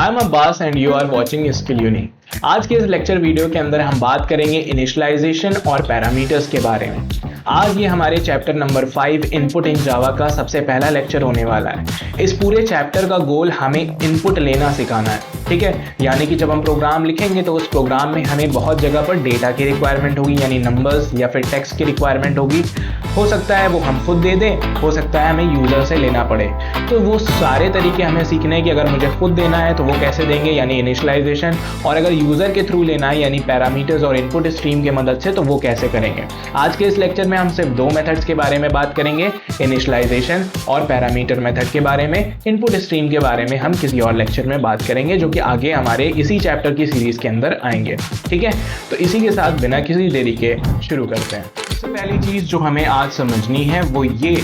I am Abbas and you are watching skill uni. आज के इस लेक्चर वीडियो के अंदर हम बात करेंगे इनिशियलाइजेशन और पैरामीटर्स के बारे में। आज ये हमारे चैप्टर नंबर 5 इनपुट इन जावा का सबसे पहला लेक्चर होने वाला है। इस पूरे चैप्टर का गोल हमें इनपुट लेना सिखाना है, ठीक है। यानी कि जब हम प्रोग्राम लिखेंगे तो उस प्रोग्राम में हमें बहुत जगह पर डेटा की रिक्वायरमेंट होगी, यानी नंबर्स या फिर टेक्स्ट की रिक्वायरमेंट होगी। हो सकता है वो हम खुद दे दें, हो सकता है हमें यूजर से लेना पड़े। तो वो सारे तरीके हमें सीखने हैं कि अगर मुझे खुद देना है तो वो कैसे देंगे, यानी इनिशियलाइजेशन, और अगर यूजर के थ्रू लेना है यानी पैरामीटर्स और इनपुट स्ट्रीम के मदद से, तो वो कैसे करेंगे। आज के इस लेक्चर में हम सिर्फ दो मेथड्स के बारे में बात करेंगे, इनिशियलाइजेशन और पैरामीटर मेथड के बारे में। इनपुट स्ट्रीम के बारे में हम किसी और लेक्चर में बात करेंगे जो कि आगे हमारे इसी चैप्टर की सीरीज के अंदर आएंगे, ठीक है। तो इसी के साथ बिना किसी देरी के शुरू करते हैं। सबसे पहली चीज जो हमें आज समझनी है वो ये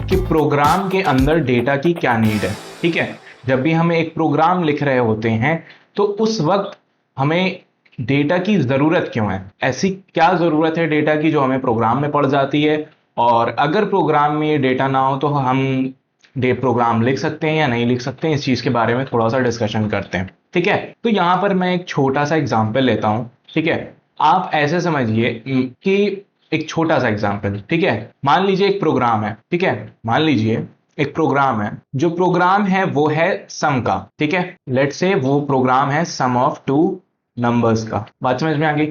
कि प्रोग्राम के अंदर डेटा की क्या नीड है, ठीक है। जब भी हम एक प्रोग्राम लिख रहे होते हैं तो उस वक्त हमें डेटा की जरूरत क्यों है, ऐसी क्या जरूरत है डेटा की जो हमें प्रोग्राम में पड़ जाती है, और अगर प्रोग्राम में ये डेटा ना हो तो हम प्रोग्राम लिख सकते हैं या नहीं लिख सकते हैं। इस चीज के बारे में थोड़ा सा डिस्कशन करते हैं, ठीक है। तो यहां पर मैं एक छोटा सा एग्जाम्पल लेता हूं, ठीक है। आप ऐसे समझिए कि एक छोटा सा एग्जाम्पल, ठीक है। मान लीजिए एक प्रोग्राम है, ठीक है। मान लीजिए एक प्रोग्राम है, जो प्रोग्राम है वो है सम का, ठीक है। लेट्स से वो प्रोग्राम है सम ऑफ टू नंबर्स का। बात समझ में आ गई।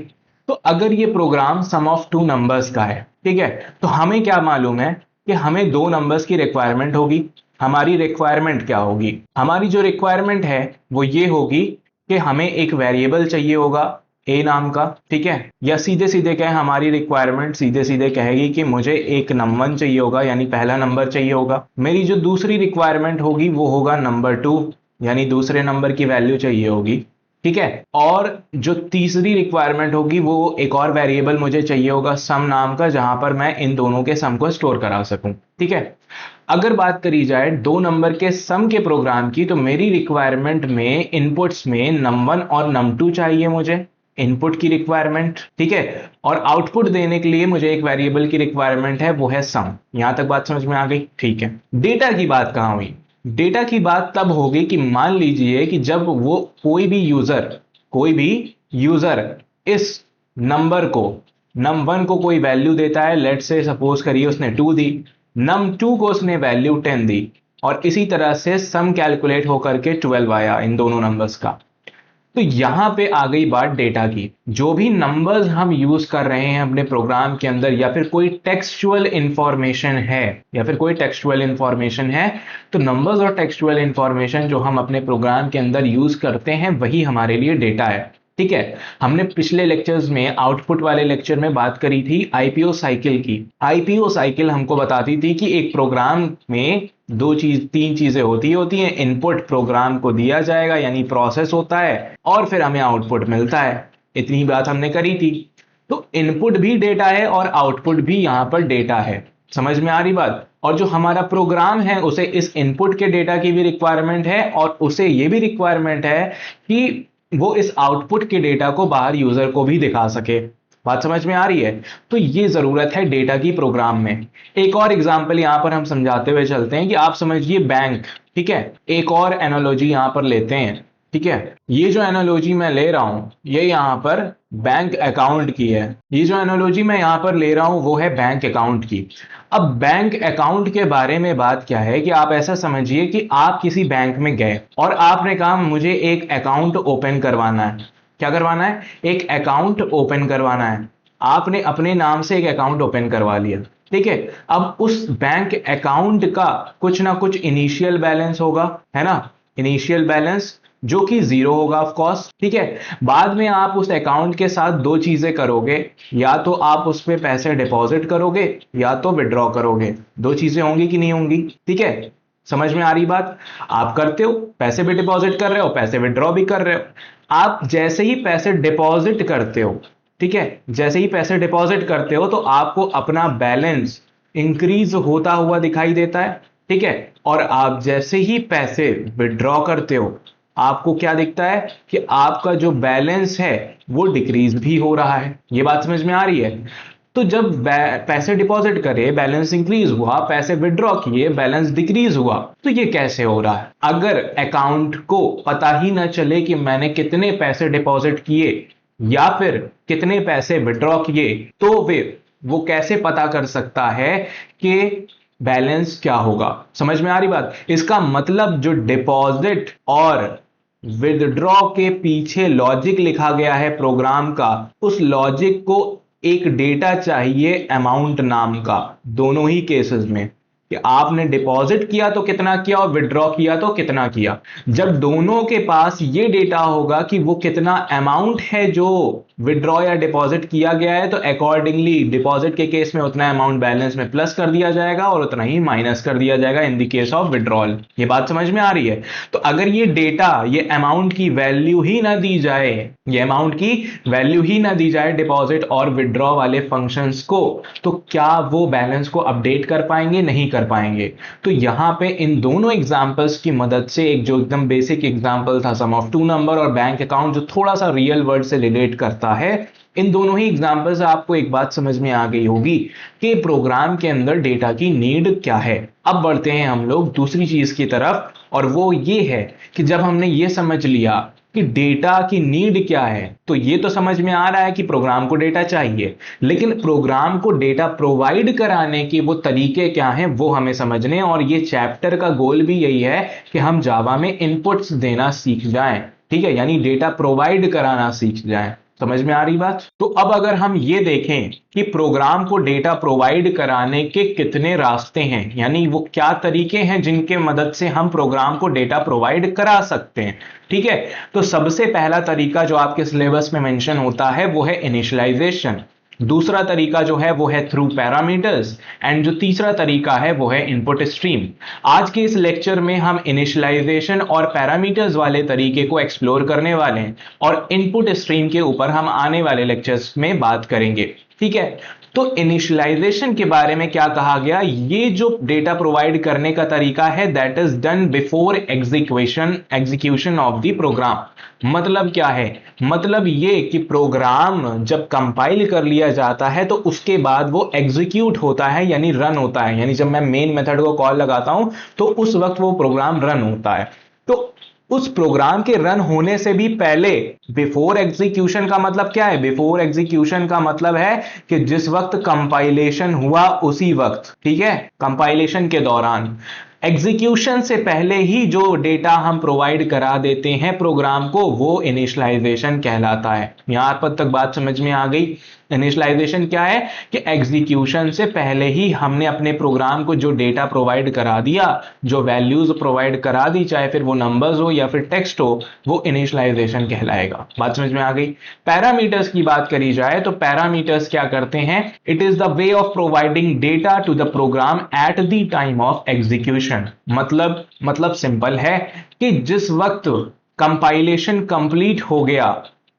तो अगर ये program sum of two numbers का है, ठीक है, तो हमें क्या मालूम है कि हमें दो नंबर्स की रिक्वायरमेंट होगी। हमारी रिक्वायरमेंट क्या होगी, हमारी जो रिक्वायरमेंट है वो ये होगी कि हमें एक वेरिएबल चाहिए होगा ए नाम का, ठीक है। या सीधे सीधे कहें, हमारी रिक्वायरमेंट सीधे सीधे कहेगी कि मुझे एक नंबर चाहिए होगा, यानी पहला नंबर चाहिए होगा। मेरी जो दूसरी रिक्वायरमेंट होगी वो होगा नंबर 2, यानी दूसरे नंबर की वैल्यू चाहिए होगी, ठीक है। और जो तीसरी रिक्वायरमेंट होगी वो एक और वेरिएबल मुझे चाहिए होगा सम नाम का, जहां पर मैं इन दोनों के सम को स्टोर करा सकूं, ठीक है। अगर बात करी जाए दो नंबर के सम के प्रोग्राम की, तो मेरी रिक्वायरमेंट में इनपुट्स में num1 और num2 चाहिए मुझे, इनपुट की रिक्वायरमेंट, ठीक है। और आउटपुट देने के लिए मुझे एक वेरिएबल की रिक्वायरमेंट है, वो है सम। यहां तक बात समझ में आ गई, ठीक है। डेटा की बात कहां हुई, डेटा की बात तब होगी कि मान लीजिए कि जब वो कोई भी यूजर इस नंबर को num1 को कोई वैल्यू देता है, लेट्स से सपोज करिए उसने 2 दी, num2 को उसने वैल्यू 10 दी, और इसी तरह से सम कैलकुलेट होकर के 12 आया इन दोनों नंबर्स का। तो यहां पे आ गई बात डेटा की। जो भी नंबर्स हम यूज कर रहे हैं अपने प्रोग्राम के अंदर, या फिर कोई टेक्सचुअल इंफॉर्मेशन है, तो नंबर्स और टेक्सचुअल इंफॉर्मेशन जो हम अपने प्रोग्राम के अंदर यूज करते हैं वही हमारे लिए डेटा है, ठीक है। हमने पिछले लेक्चर्स में, आउटपुट वाले लेक्चर में बात करी थी आईपीओ साइकिल की। आईपीओ साइकिल हमको बताती थी कि एक प्रोग्राम में तीन चीजें होती हैं। इनपुट प्रोग्राम को दिया जाएगा, यानी प्रोसेस होता है, और फिर हमें आउटपुट मिलता है। इतनी बात हमने करी थी। तो इनपुट भी डेटा है और आउटपुट भी यहां पर डेटा है। समझ में आ रही बात। और जो हमारा प्रोग्राम है उसे इस इनपुट के डेटा की भी रिक्वायरमेंट है, और उसे यह भी रिक्वायरमेंट है कि वो इस आउटपुट के डेटा को बाहर यूजर को भी दिखा सके। बात समझ में आ रही है। तो ये जरूरत है डेटा की प्रोग्राम में। एक और एग्जांपल यहां पर हम समझाते हुए चलते हैं कि आप समझिए बैंक, ठीक है। एक और एनालॉजी यहां पर लेते हैं, ठीक है। ये जो एनालॉजी मैं ले रहा हूं ये यहां पर बैंक अकाउंट की है। ये जो एनालॉजी मैं यहां पर ले रहा हूं वो है बैंक अकाउंट की। अब बैंक अकाउंट के बारे में बात क्या है कि आप ऐसा समझिए कि आप किसी बैंक में गए और आपने कहा मुझे एक अकाउंट ओपन करवाना है। क्या करवाना है? एक अकाउंट ओपन करवाना है। आपने अपने नाम से एक अकाउंट ओपन करवा लिया, ठीक है। अब उस बैंक अकाउंट का कुछ ना कुछ इनिशियल बैलेंस होगा, है ना, इनिशियल बैलेंस जो कि 0 होगा ऑफ कोर्स, ठीक है। बाद में आप उस अकाउंट के साथ दो चीजें करोगे, या तो आप उस पे पैसे डिपॉजिट करोगे या तो विड्रॉ करोगे। दो चीजें होंगी कि नहीं होंगी, ठीक है। समझ में आ रही बात। आप करते हो, पैसे भी डिपॉजिट कर रहे हो, पैसे विड्रॉ भी कर रहे हो। आप जैसे ही पैसे डिपॉजिट करते हो, ठीक है, जैसे ही पैसे डिपॉजिट करते हो तो आपको अपना बैलेंस इंक्रीज होता हुआ दिखाई देता है, ठीक है। और आप जैसे ही पैसे विड्रॉ करते हो आपको क्या दिखता है कि आपका जो बैलेंस है वो डिक्रीज भी हो रहा है। ये बात समझ में आ रही है। तो जब पैसे डिपॉजिट करे बैलेंस इंक्रीज हुआ, पैसे विड्रॉ किए बैलेंस डिक्रीज हुआ, तो ये कैसे हो रहा है? अगर अकाउंट को पता ही ना चले कि मैंने कितने पैसे डिपॉजिट किए या फिर कितने पैसे विड्रॉ किए, तो फिर वो कैसे पता कर सकता है कि बैलेंस क्या होगा? समझ में आ रही बात? इसका मतलब जो डिपॉजिट और विदड्रॉ के पीछे लॉजिक लिखा गया है प्रोग्राम का, उस लॉजिक को एक डेटा चाहिए अमाउंट नाम का, दोनों ही केसेस में, कि आपने डिपॉजिट किया तो कितना किया और विड्रॉ किया तो कितना किया। जब दोनों के पास ये डेटा होगा कि वो कितना अमाउंट है जो विड्रॉ या डिपॉजिट किया गया है, तो अकॉर्डिंगली डिपॉजिट के केस में उतना अमाउंट बैलेंस में प्लस कर दिया जाएगा और उतना ही माइनस कर दिया जाएगा in the case of withdrawal. ये बात समझ में आ रही है? तो अगर ये डेटा, ये अमाउंट की वैल्यू ही ना दी जाए, ये अमाउंट की वैल्यू ही ना दी जाए डिपॉजिट और विड्रॉ वाले फंक्शंस को, तो क्या वो बैलेंस को अपडेट कर पाएंगे? नहीं कर पाएंगे। तो यहां पे इन दोनों एग्जांपल्स की मदद से, एक जो एकदम बेसिक एग्जांपल था सम ऑफ टू नंबर और बैंक अकाउंट, जो थोड़ा सा रियल वर्ल्ड से रिलेट करता है, इन दोनों ही एग्जांपल से आपको एक बात समझ में आ गई होगी कि प्रोग्राम के अंदर डेटा की नीड क्या है। अब बढ़ते हैं हम लोग दूसरी चीज की तरफ, और वो ये है कि जब हमने ये समझ लिया कि डेटा की नीड क्या है, तो ये तो समझ में आ रहा है कि प्रोग्राम को डेटा चाहिए, लेकिन प्रोग्राम को डेटा प्रोवाइड कराने के वो तरीके क्या हैं वो हमें समझने। और ये चैप्टर का गोल भी यही है कि हम जावा में इनपुट्स देना सीख जाएं, ठीक है, यानी डेटा प्रोवाइड कराना सीख जाएं। समझ में आ रही बात? तो अब अगर हम ये देखें कि प्रोग्राम को डेटा प्रोवाइड कराने के कितने रास्ते हैं, यानी वो क्या तरीके हैं जिनके मदद से हम प्रोग्राम को डेटा प्रोवाइड करा सकते हैं, ठीक है, तो सबसे पहला तरीका जो आपके सिलेबस में मेंशन होता है वो है इनिशियलाइजेशन। दूसरा तरीका जो है वो है थ्रू पैरामीटर्स, एंड जो तीसरा तरीका है वो है इनपुट स्ट्रीम। आज के इस लेक्चर में हम इनिशियलाइजेशन और पैरामीटर्स वाले तरीके को एक्सप्लोर करने वाले हैं, और इनपुट स्ट्रीम के ऊपर हम आने वाले लेक्चर्स में बात करेंगे, ठीक है। तो इनिशियलाइजेशन के बारे में क्या कहा गया? ये जो डेटा प्रोवाइड करने का तरीका है that is done before execution of the program. मतलब क्या है? मतलब ये कि प्रोग्राम जब कंपाइल कर लिया जाता है तो उसके बाद वो एग्जीक्यूट होता है, यानी रन होता है, यानी जब मैं मेन मेथड को कॉल लगाता हूं तो उस वक्त वो प्रोग्राम रन होता है। तो उस प्रोग्राम के रन होने से भी पहले, बिफोर एग्जीक्यूशन का मतलब क्या है? बिफोर एग्जीक्यूशन का मतलब है कि जिस वक्त कंपाइलेशन हुआ उसी वक्त, ठीक है, कंपाइलेशन के दौरान। एग्जीक्यूशन से पहले ही जो डेटा हम प्रोवाइड करा देते हैं प्रोग्राम को, वो इनिशियलाइजेशन कहलाता है। यहां पर तक बात समझ में आ गई? इनिशियलाइजेशन क्या है कि एग्जीक्यूशन से पहले ही हमने अपने प्रोग्राम को जो डेटा प्रोवाइड करा दिया, जो वैल्यूज प्रोवाइड करा दी, चाहे फिर वो नंबर्स हो या फिर टेक्स्ट हो, वो इनिशियलाइजेशन कहलाएगा। बात समझ में आ गई? पैरामीटर्स की बात करी जाए तो पैरामीटर्स क्या करते हैं? It is the way of providing data to the program at the time of execution. मतलब सिंपल है कि जिस वक्त कंपाइलेशन कंप्लीट हो गया,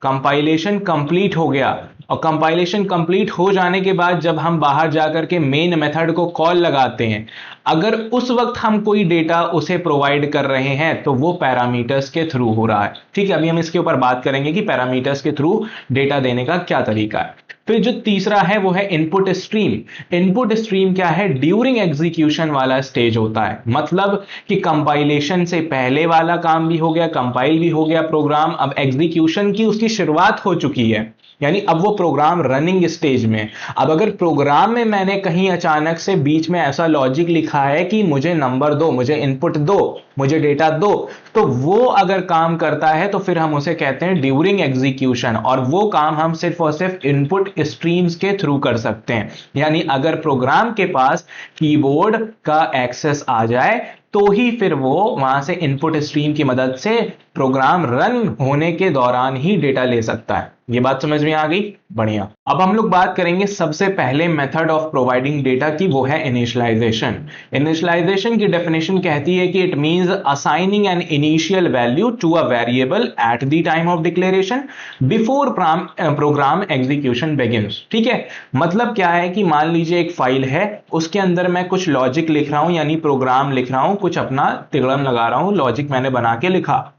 कंपाइलेशन कंप्लीट हो गया, और कंपाइलेशन कंप्लीट हो जाने के बाद जब हम बाहर जाकर के मेन मेथड को कॉल लगाते हैं, अगर उस वक्त हम कोई डेटा उसे प्रोवाइड कर रहे हैं तो वो पैरामीटर्स के थ्रू हो रहा है, ठीक है। अभी हम इसके ऊपर बात करेंगे कि पैरामीटर्स के थ्रू डेटा देने का क्या तरीका है। फिर जो तीसरा है वो है इनपुट स्ट्रीम। इनपुट स्ट्रीम क्या है? ड्यूरिंग एग्जीक्यूशन वाला स्टेज होता है, मतलब कि कंपाइलेशन से पहले वाला काम भी हो गया, कंपाइल भी हो गया प्रोग्राम, अब एग्जीक्यूशन की उसकी शुरुआत हो चुकी है, यानी अब वो प्रोग्राम रनिंग स्टेज में। अब अगर प्रोग्राम में मैंने कहीं अचानक से बीच में ऐसा लॉजिक लिखा है कि मुझे नंबर दो, मुझे इनपुट दो, मुझे डेटा दो, तो वो अगर काम करता है तो फिर हम उसे कहते हैं ड्यूरिंग एग्जीक्यूशन, और वो काम हम सिर्फ और सिर्फ इनपुट स्ट्रीम्स के थ्रू कर सकते हैं। यानी अगर प्रोग्राम के पास कीबोर्ड का एक्सेस आ जाए तो ही फिर वो वहां से इनपुट स्ट्रीम की मदद से प्रोग्राम रन होने के दौरान ही डेटा ले सकता है। ये बात समझ में आ गई? बढ़िया। अब हम लोग बात करेंगे सबसे पहले मेथड ऑफ प्रोवाइडिंग डेटा की, वो है इनिशियलाइजेशन। इनिशियलाइजेशन की डेफिनेशन कहती है कि it means assigning an initial value to a variable at the time of declaration before program execution begins. ठीक है, मतलब क्या है कि मान लीजिए एक फाइल है, उसके अंदर मैं कुछ लॉजिक लिख रहा हूं, यानी प्रोग्राम लिख रहा हूं, कुछ अपना तिगड़म लगा रहा हूं, लॉजिक मैंने बना के लिखा,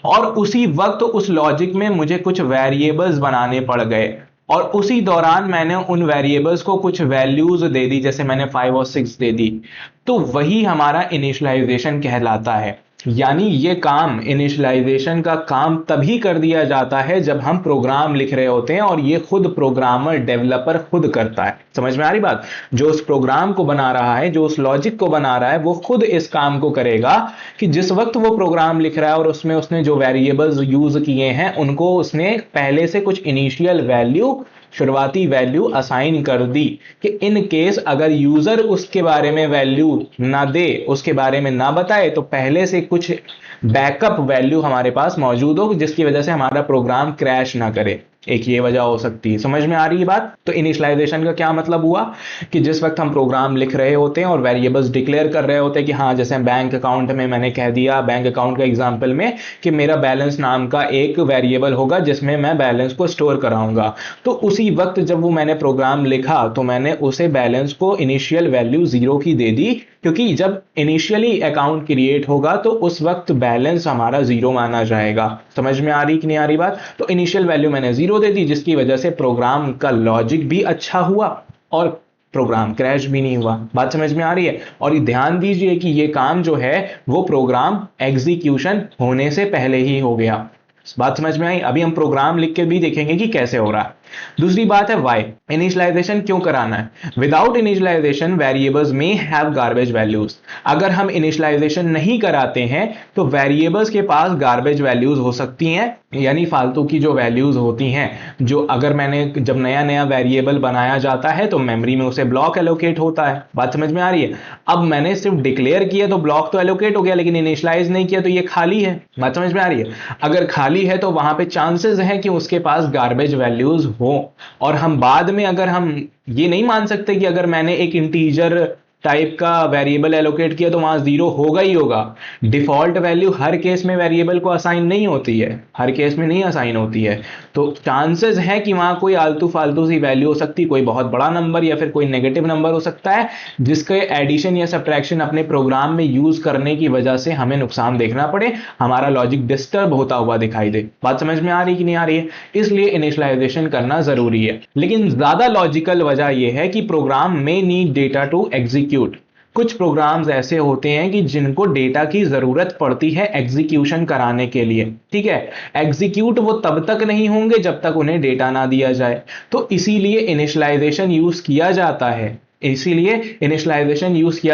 और उसी वक्त उस लॉजिक में मुझे कुछ वेरिएबल्स बनाने पड़ गए। और उसी दौरान मैंने उन वेरिएबल्स को कुछ वैल्यूज दे दी, जैसे मैंने 5 और 6 दे दी, तो वही हमारा इनिशियलाइजेशन कहलाता है। यानी ये काम, इनिशियलाइजेशन का काम तभी कर दिया जाता है जब हम प्रोग्राम लिख रहे होते हैं, और ये खुद प्रोग्रामर, डेवलपर खुद करता है। समझ में आ रही बात? जो उस प्रोग्राम को बना रहा है, जो उस लॉजिक को बना रहा है, वो खुद इस काम को करेगा कि जिस वक्त वो प्रोग्राम लिख रहा है और उसमें उसने जो वेरिएबल्स यूज किए हैं उनको उसने पहले से कुछ इनिशियल वैल्यू, शुरुआती वैल्यू असाइन कर दी, कि इन केस अगर यूजर उसके बारे में वैल्यू ना दे, उसके बारे में ना बताए, तो पहले से कुछ बैकअप वैल्यू हमारे पास मौजूद हो जिसकी वजह से हमारा प्रोग्राम क्रैश ना करे। एक ये वजह हो सकती है। समझ में आ रही है बात? तो इनिशियलाइजेशन का क्या मतलब हुआ कि जिस वक्त हम प्रोग्राम लिख रहे होते हैं और वेरिएबल्स डिक्लेयर कर रहे होते हैं कि हाँ, जैसे बैंक अकाउंट में मैंने कह दिया, बैंक अकाउंट का एग्जांपल में, कि मेरा बैलेंस नाम का एक वेरिएबल होगा जिसमें मैं बैलेंस को स्टोर कराऊंगा, तो उसी वक्त जब वो मैंने प्रोग्राम लिखा तो मैंने उसे बैलेंस को इनिशियल वैल्यू 0 की दे दी, क्योंकि जब इनिशियली अकाउंट क्रिएट होगा तो उस वक्त बैलेंस हमारा 0 माना जाएगा। समझ में आ रही कि नहीं आ रही बात? तो इनिशियल वैल्यू मैंने 0 दे दी, जिसकी वजह से प्रोग्राम का लॉजिक भी अच्छा हुआ और प्रोग्राम क्रैश भी नहीं हुआ। बात समझ में आ रही है? और ये ध्यान दीजिए कि ये काम जो है वो प्रोग्राम एग्जीक्यूशन होने से पहले ही हो गया। बात समझ में आई? अभी हम प्रोग्राम लिख के भी देखेंगे कि कैसे हो रहा है। दूसरी बात है वाई, इनिशियलाइजेशन क्यों कराना है? विदाउट इनिशियलाइजेशन वेरिएबल्स में हैव गार्बेज वैल्यूज। अगर हम इनिशियलाइजेशन नहीं कराते हैं तो वेरिएबल्स के पास गार्बेज वैल्यूज हो सकती हैं, यानी फालतू की जो वैल्यूज होती हैं, जो अगर मैंने, जब नया नया वेरिएबल बनाया जाता है तो मेमोरी में उसे ब्लॉक एलोकेट होता है। बात समझ में आ रही है? अब मैंने सिर्फ डिक्लेयर किया तो ब्लॉक तो एलोकेट हो गया, लेकिन इनिशियलाइज नहीं किया तो ये खाली है। बात समझ में आ रही है? अगर खाली है तो वहां पे चांसेस है कि उसके पास गार्बेज वैल्यूज हो, और हम बाद में, अगर हम ये नहीं मान सकते कि अगर मैंने एक इंटीजर टाइप का वेरिएबल एलोकेट किया तो वहां 0 होगा ही होगा। डिफॉल्ट वैल्यू हर केस में वेरिएबल को असाइन नहीं होती है, हर केस में नहीं असाइन होती है, तो चांसेस है कि वहां कोई आलतू फालतू सी वैल्यू हो सकती है, कोई बहुत बड़ा नंबर या फिर कोई नेगेटिव नंबर हो सकता है, जिसके एडिशन या सब्ट्रैक्शन अपने प्रोग्राम में यूज करने की वजह से हमें नुकसान देखना पड़े, हमारा लॉजिक डिस्टर्ब होता हुआ दिखाई दे। बात समझ में आ रही कि नहीं आ रही है? इसलिए इनिशियलाइजेशन करना जरूरी है। लेकिन ज्यादा लॉजिकल वजह यह है कि प्रोग्राम में नीड डेटा टू एग्जीक्यूट। कुछ प्रोग्राम्स ऐसे होते हैं कि जिनको डेटा की जरूरत पड़ती है एग्जीक्यूशन कराने के लिए। ठीक है, एग्जीक्यूट वो तब तक नहीं होंगे जब तक उन्हें डेटा ना दिया जाए, तो इसीलिए इनिशियलाइजेशन यूज किया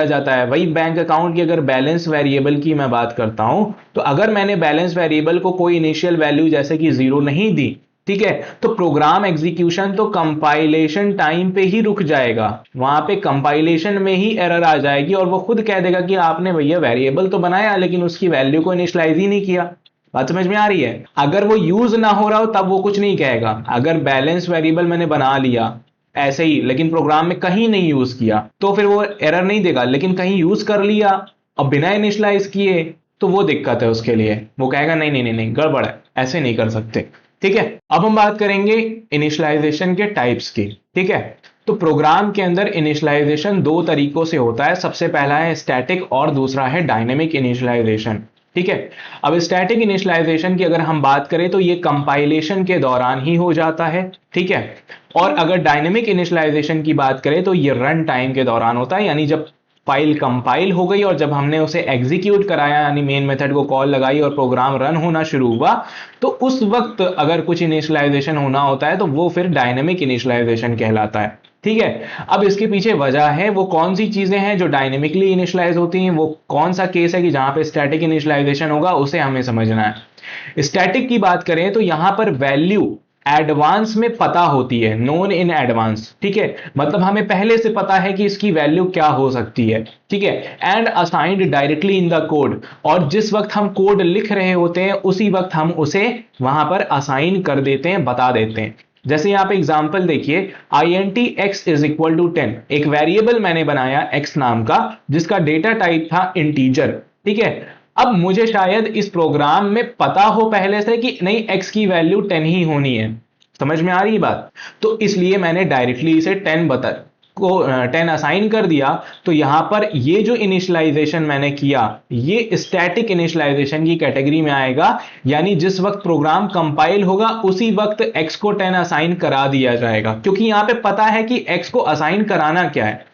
जाता है। वही बैंक अकाउंट की अगर बैलेंस वेरिएबल की मैं बात करता हूं, तो अगर मैंने बैलेंस वेरिएबल को कोई इनिशियल वैल्यू जैसे कि 0 नहीं दी, ठीक है, तो प्रोग्राम एग्जीक्यूशन तो कंपाइलेशन टाइम पे ही रुक जाएगा, वहां पे कंपाइलेशन में ही एरर आ जाएगी और वो खुद कह देगा कि आपने भैया वेरिएबल तो बनाया लेकिन उसकी वैल्यू को इनिशियलाइज ही नहीं किया। बात समझ में आ रही है? अगर वो यूज ना हो रहा हो तब वो कुछ नहीं कहेगा। अगर बैलेंस वेरिएबल मैंने बना लिया ऐसे ही लेकिन प्रोग्राम में कहीं नहीं यूज किया तो फिर वो एरर नहीं देगा, लेकिन कहीं यूज कर लिया और बिना इनिशियलाइज किए तो वो दिक्कत है उसके लिए, वो कहेगा नहीं नहीं नहीं नहीं गड़बड़ है, ऐसे नहीं कर सकते। ठीक है, अब हम बात करेंगे इनिशियलाइजेशन के टाइप्स की। ठीक है, तो प्रोग्राम के अंदर इनिशियलाइजेशन 2 तरीकों से होता है। सबसे पहला है स्टैटिक और दूसरा है डायनेमिक इनिशियलाइजेशन। ठीक है, अब स्टैटिक इनिशियलाइजेशन की अगर हम बात करें तो ये कंपाइलेशन के दौरान ही हो जाता है। ठीक है, और अगर डायनेमिक इनिशियलाइजेशन की बात करें तो ये रन टाइम के दौरान होता है, यानी जब फाइल कंपाइल हो गई और जब हमने उसे एग्जीक्यूट कराया, यानी मेन मेथड को कॉल लगाई और प्रोग्राम रन होना शुरू हुआ, तो उस वक्त अगर कुछ इनिशियलाइजेशन होना होता है तो वो फिर डायनेमिक इनिशियलाइजेशन कहलाता है। ठीक है, अब इसके पीछे वजह है, वो कौन सी चीजें हैं जो डायनेमिकली इनिशियलाइज होती हैं, वो कौन सा केस है कि जहां पे स्टैटिक इनिशियलाइजेशन होगा, उसे हमें समझना है। स्टैटिक की बात करें तो यहां पर वैल्यू एडवांस में पता होती है, नोन इन एडवांस। ठीक है, मतलब हमें पहले से पता है कि इसकी वैल्यू क्या हो सकती है। ठीक है, and assigned directly in the code, और जिस वक्त हम कोड लिख रहे होते हैं उसी वक्त हम उसे वहां पर असाइन कर देते हैं, बता देते हैं। जैसे यहां पे एग्जांपल देखिए, int x is equal to 10, एक वेरिएबल मैंने बनाया x नाम का जिसका डेटा टाइप था इंटीजर। ठीक है, अब मुझे शायद इस प्रोग्राम में पता हो पहले से कि नहीं x की वैल्यू 10 ही होनी है। समझ में आ रही बात? तो इसलिए मैंने डायरेक्टली इसे 10 को 10 असाइन कर दिया, तो यहां पर ये जो इनिशियलाइजेशन मैंने किया ये स्टैटिक इनिशियलाइजेशन की कैटेगरी में आएगा, यानी जिस वक्त प्रोग्राम कंपाइल होगा उसी वक्त x को 10 असाइन करा दिया जाएगा, क्योंकि यहां पे पता है कि x को असाइन कराना क्या है।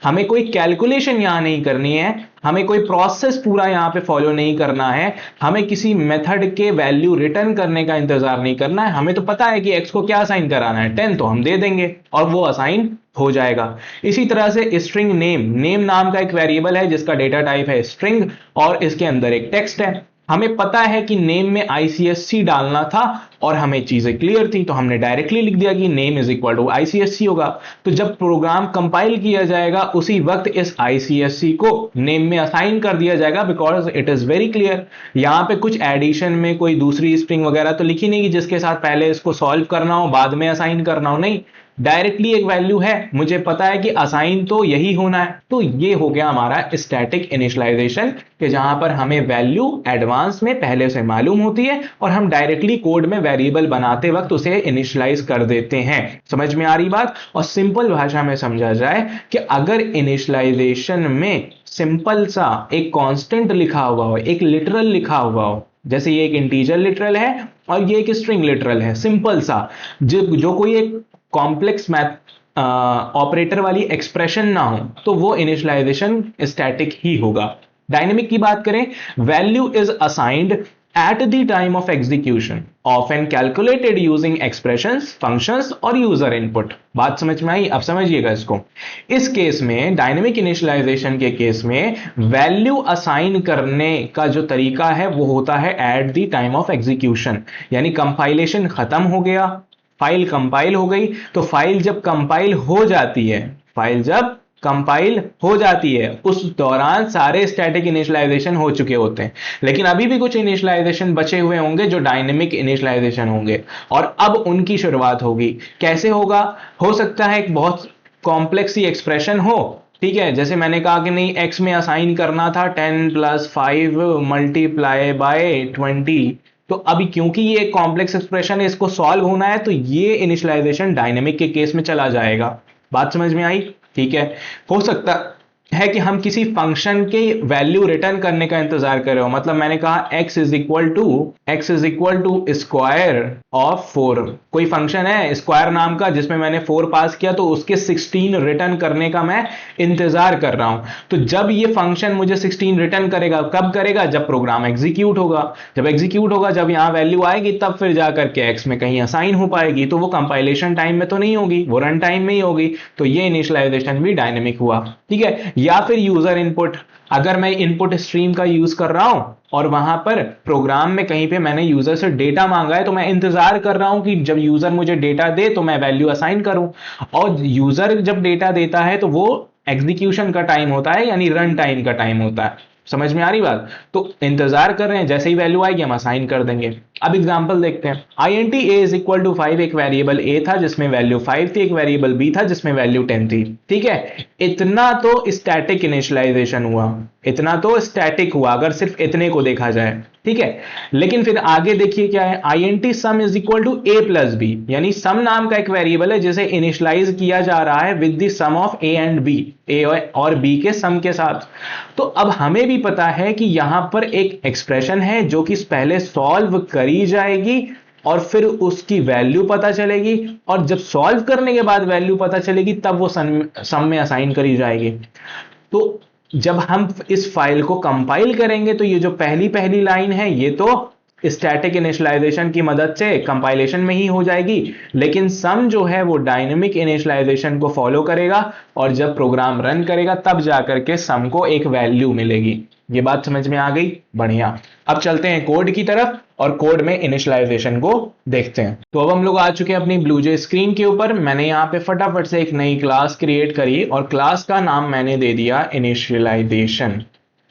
हमें कोई कैलकुलेशन यहां नहीं करनी है, हमें कोई प्रोसेस पूरा यहां पे फॉलो नहीं करना है, हमें किसी मेथड के वैल्यू रिटर्न करने का इंतजार नहीं करना है। हमें तो पता है कि x को क्या असाइन कराना है, 10, तो हम दे देंगे और वो असाइन हो जाएगा। इसी तरह से स्ट्रिंग नेम नाम का एक वेरिएबल है जिसका डेटा टाइप है स्ट्रिंग और इसके अंदर एक टेक्स्ट है। हमें पता है कि नेम में ICSC डालना था और हमें चीजें क्लियर थी, तो हमने डायरेक्टली लिख दिया कि name is equal to ICSC होगा। तो जब प्रोग्राम कंपाइल किया जाएगा उसी वक्त इस ICSC को नेम में असाइन कर दिया जाएगा, because it is very clear. यहां पे कुछ एडिशन में कोई दूसरी स्ट्रिंग वगैरह तो लिखी नहीं कि जिसके साथ पहले इसको सॉल्व करना हो बाद में असाइन करना हो, नहीं, डायरेक्टली एक वैल्यू है, मुझे पता है कि असाइन तो यही होना है। तो ये हो गया हमारा स्टैटिक इनिशियलाइजेशन, कि जहां पर हमें वैल्यू एडवांस में पहले से मालूम होती है और हम डायरेक्टली कोड में वेरिएबल बनाते वक्त उसे इनिशियलाइज कर देते हैं। समझ में आ रही बात? और सिंपल भाषा में समझा जाए कि अगर इनिशियलाइजेशन में सिंपल सा एक कांस्टेंट लिखा हुआ हो, एक लिटरल लिखा हुआ हो, जैसे ये एक इंटीजर लिटरल है और ये एक स्ट्रिंग लिटरल है, सिंपल सा, जो कोई एक कॉम्प्लेक्स मैथ ऑपरेटर वाली एक्सप्रेशन ना हो, तो वो इनिशियलाइजेशन स्टैटिक ही होगा। डायनेमिक की बात करें, value is assigned eight the time of execution, often calculated using expressions, functions और यूजर इनपुट। बात समझ में आई? अब समझिएगा इसको। इस केस में, डायनेमिक इनिशियलाइजेशन के केस में, वैल्यू असाइन करने का जो तरीका है वो होता है eight the time of execution, यानी कंपाइलेशन खत्म हो गया, फाइल कंपाइल हो गई, तो फाइल जब कंपाइल हो जाती है, उस दौरान सारे स्टैटिक इनिशियलाइजेशन हो चुके होते हैं। लेकिन अभी भी कुछ इनिशियलाइजेशन बचे हुए होंगे जो डायनेमिक इनिशियलाइजेशन होंगे और अब उनकी शुरुआत होगी। कैसे होगा? हो सकता है एक बहुत कॉम्प्लेक्स सी एक्सप्रेशन हो, ठीक है, जैसे मैंने कहा कि नहीं, x में असाइन करना था 10 + 5 × 20, तो अभी क्योंकि ये एक कॉम्प्लेक्स एक्सप्रेशन है, इसको सॉल्व होना है, तो ये इनिशियलाइजेशन डायनेमिक के केस में चला जाएगा। बात समझ में आई? ठीक है। हो सकता है कि हम किसी फंक्शन के वैल्यू रिटर्न करने का इंतजार कर रहे हो, मतलब मैंने कहा x is equal to square of 4, कोई फंक्शन है स्क्वायर नाम का जिसमें मैंने 4 पास किया, तो उसके 16 रिटर्न करने का मैं इंतजार कर रहा हूं। तो जब ये फंक्शन मुझे 16 रिटर्न करेगा, कब करेगा? जब प्रोग्राम एग्जीक्यूट होगा। जब यहां वैल्यू आएगी तब फिर जाकर के x में कहीं असाइन हो पाएगी, तो वो कंपाइलेशन टाइम में तो नहीं होगी, वो रन टाइम में ही होगी। तो ये इनिशियलाइजेशन भी डायनेमिक हुआ, ठीक है। या फिर यूजर इनपुट, अगर मैं इनपुट स्ट्रीम का यूज कर रहा हूं और वहां पर प्रोग्राम में कहीं पे मैंने यूजर से डेटा मांगा है, तो मैं इंतजार कर रहा हूं कि जब यूजर मुझे डेटा दे तो मैं वैल्यू असाइन करूं। और यूजर जब डेटा देता है तो वो एग्जीक्यूशन का टाइम होता है, यानी रन टाइम का टाइम होता है। समझ में आ रही बात? तो इंतजार कर रहे हैं, जैसे ही वैल्यू आएगी हम असाइन कर देंगे। अब एग्जांपल देखते हैं। int a is equal to 5, एक वेरिएबल a था जिसमें वैल्यू 5 थी, एक वेरिएबल b था जिसमें वैल्यू 10 थी, ठीक है। इतना तो स्टैटिक इनिशियलाइजेशन हुआ, इतना तो स्टैटिक हुआ अगर सिर्फ इतने को देखा जाए, ठीक है। लेकिन फिर आगे देखिए क्या है, int sum is equal to a plus b, यानी सम नाम का एक वेरिएबल है जिसे इनिशियलाइज किया जा रहा है with the sum of a and b, a और b के सम के साथ। तो अब हमें भी पता है कि यहां पर एक एक्सप्रेशन है जो कि पहले सॉल्व करी जाएगी और फिर उसकी वैल्यू पता चलेगी, और जब सॉल्व करने के बाद वैल्यू पता चलेगी तब वो सम में असाइन करी जाएगी। तो जब हम इस फाइल को कंपाइल करेंगे तो ये जो पहली लाइन है ये तो स्टैटिक इनिशियलाइजेशन की मदद से कंपाइलेशन में ही हो जाएगी, लेकिन सम जो है वो डायनेमिक इनिशियलाइजेशन को फॉलो करेगा और जब प्रोग्राम रन करेगा तब जाकर के सम को एक वैल्यू मिलेगी। ये बात समझ में आ गई? बढ़िया। अब चलते हैं कोड की तरफ और कोड में इनिशियलाइजेशन को देखते हैं। तो अब हम लोग आ चुके हैं अपनी ब्लूजे स्क्रीन के ऊपर। मैंने यहाँ पे फटाफट से एक नई क्लास क्रिएट करी और क्लास का नाम मैंने दे दिया इनिशियलाइजेशन,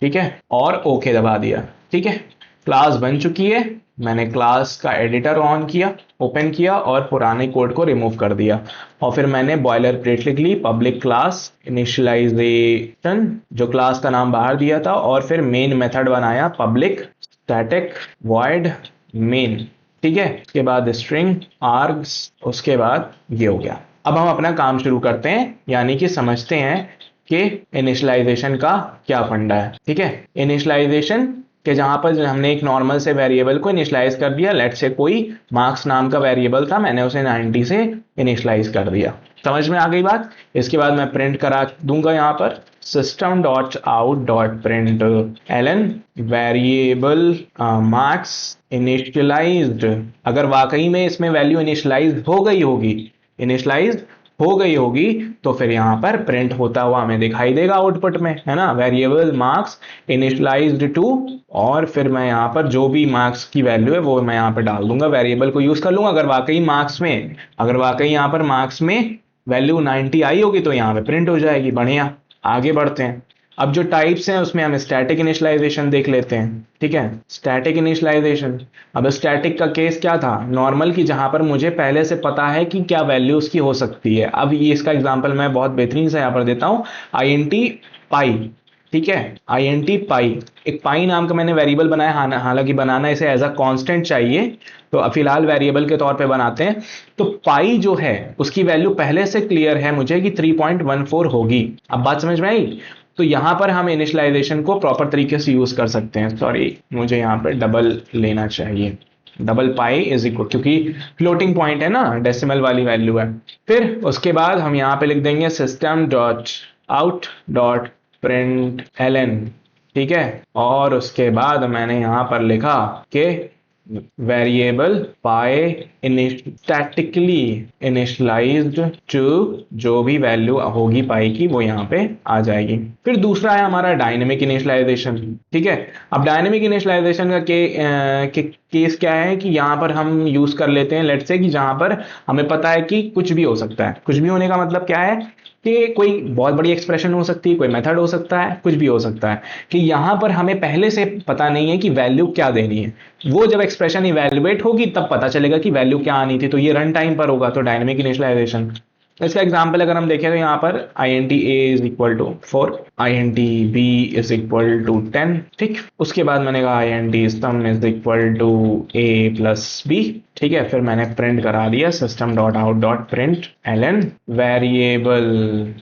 ठीक है, और ओके दबा दिया, ठीक है। क्लास बन चुकी है। मैंने क्लास का एडिटर ऑन किया, ओपन किया और पुराने कोड को रिमूव कर दिया और फिर मैंने बॉयलर प्लेट लिख ली, पब्लिक क्लास इनिशियलाइजेशन, जो क्लास का नाम बाहर दिया था, और फिर मेन मेथड बनाया पब्लिक स्टैटिक वॉइड मेन, ठीक है। उसके बाद स्ट्रिंग आर्ग्स, उसके बाद ये हो गया, अब हम अपना काम शुरू करते हैं, यानी कि समझते हैं कि इनिशियलाइजेशन का क्या फंडा है। ठीक है, इनिशियलाइजेशन के जहां पर हमने एक नॉर्मल से वेरिएबल को इनिशियलाइज कर दिया, लेट से कोई मार्क्स नाम का वेरिएबल था, मैंने उसे 90 से इनिशियलाइज कर दिया। समझ में आ गई बात। इसके बाद मैं प्रिंट करा दूंगा यहां पर system dot out dot print Elon variable marks initialized. अगर वाकई में इसमें वैल्यू इनिशियलाइज हो गई होगी तो फिर यहां पर प्रिंट होता हुआ हमें दिखाई देगा आउटपुट में, है ना, वेरिएबल मार्क्स इनिशियलाइज्ड टू, और फिर मैं यहां पर जो भी मार्क्स की वैल्यू है वो मैं यहां पर डाल दूंगा, वेरिएबल को यूज कर लूंगा। अगर वाकई यहां पर मार्क्स में वैल्यू 90 आई होगी तो यहां पे प्रिंट हो जाएगी। बढ़िया, आगे बढ़ते हैं। अब जो टाइप्स हैं उसमें हम स्टैटिक इनिशियलाइजेशन देख लेते हैं। ठीक है, स्टैटिक इनिशियलाइजेशन। अब स्टैटिक का केस क्या था, नॉर्मल की, जहां पर मुझे पहले से पता है कि क्या वैल्यू उसकी हो सकती है। अब ये इसका एग्जांपल मैं बहुत बेहतरीन से यहां पर देता हूं, int पाई। ठीक है, int पाई, एक पाई नाम का मैंने वेरिएबल बनाया, हालांकि बनाना इसे एज अ कांस्टेंट चाहिए, तो फिलहाल वेरिएबल के तौर पे बनाते हैं। तो पाई जो है उसकी वैल्यू पहले से क्लियर है मुझे कि 3.14 होगी। अब बात समझ में आई। तो यहां पर हम इनिशियलाइजेशन को प्रॉपर तरीके से यूज कर सकते हैं। सॉरी, मुझे यहां पर डबल लेना चाहिए, डबल पाई इज इक्वल, क्योंकि फ्लोटिंग पॉइंट है ना, डेसिमल वाली वैल्यू है। फिर उसके बाद हम यहां पे लिख देंगे system dot out dot print Elon. ठीक है, और उसके बाद मैंने यहां पर लिखा कि variable pi statically initialized to, जो भी वैल्यू होगी पाई की वो यहाँ पे आ जाएगी। फिर दूसरा है हमारा डायनेमिक इनिशियलाइजेशन। ठीक है, अब डायनेमिक इनिशियलाइजेशन का केस क्या है कि यहाँ पर हम यूज कर लेते हैं, लेट्स से कि जहां पर हमें पता है कि कुछ भी हो सकता है। कुछ भी होने का मतलब क्या है कि कोई बहुत बड़ी एक्सप्रेशन हो सकती है, कोई मेथड हो सकता है, कुछ भी हो सकता है, कि यहां पर हमें पहले से पता नहीं है कि वैल्यू क्या देनी है। वो जब एक्सप्रेशन इवैल्यूएट होगी तब पता चलेगा कि वैल्यू क्या आनी थी, तो ये रन टाइम पर होगा, तो डायनेमिक इनिशियलाइजेशन। इसका एग्जांपल अगर हम देखें तो यहाँ पर int a is equal to 4, int b is equal to 10। ठीक, उसके बाद मैंने कहा int sum is equal to a plus b। ठीक है, फिर मैंने प्रिंट करा दिया system dot out dot print Elon variable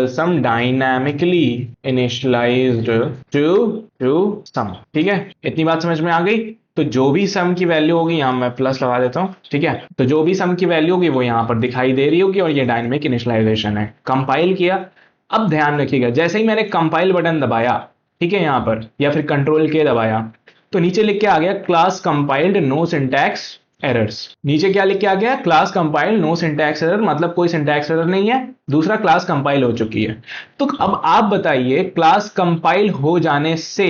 sum dynamically initialised to sum. ठीक है, इतनी बात समझ में आ गई। तो जो भी सम की वैल्यू होगी, यहां मैं प्लस लगा देता हूं। ठीक है, तो जो भी सम की वैल्यू होगी वो यहां पर दिखाई दे रही होगी, और ये डायनेमिक इनिशियलाइजेशन है। कंपाइल किया। अब ध्यान रखिएगा, जैसे ही मैंने कंपाइल बटन दबाया, ठीक है, यहां पर, या फिर कंट्रोल के दबाया, तो नीचे लिख के आ गया class compiled no syntax errors. नीचे क्या लिख के आ गया, class compiled no syntax error, मतलब कोई सिंटैक्स एरर नहीं है। दूसरा, क्लास कंपाइल हो चुकी है। तो अब आप बताइए, क्लास कंपाइल हो जाने से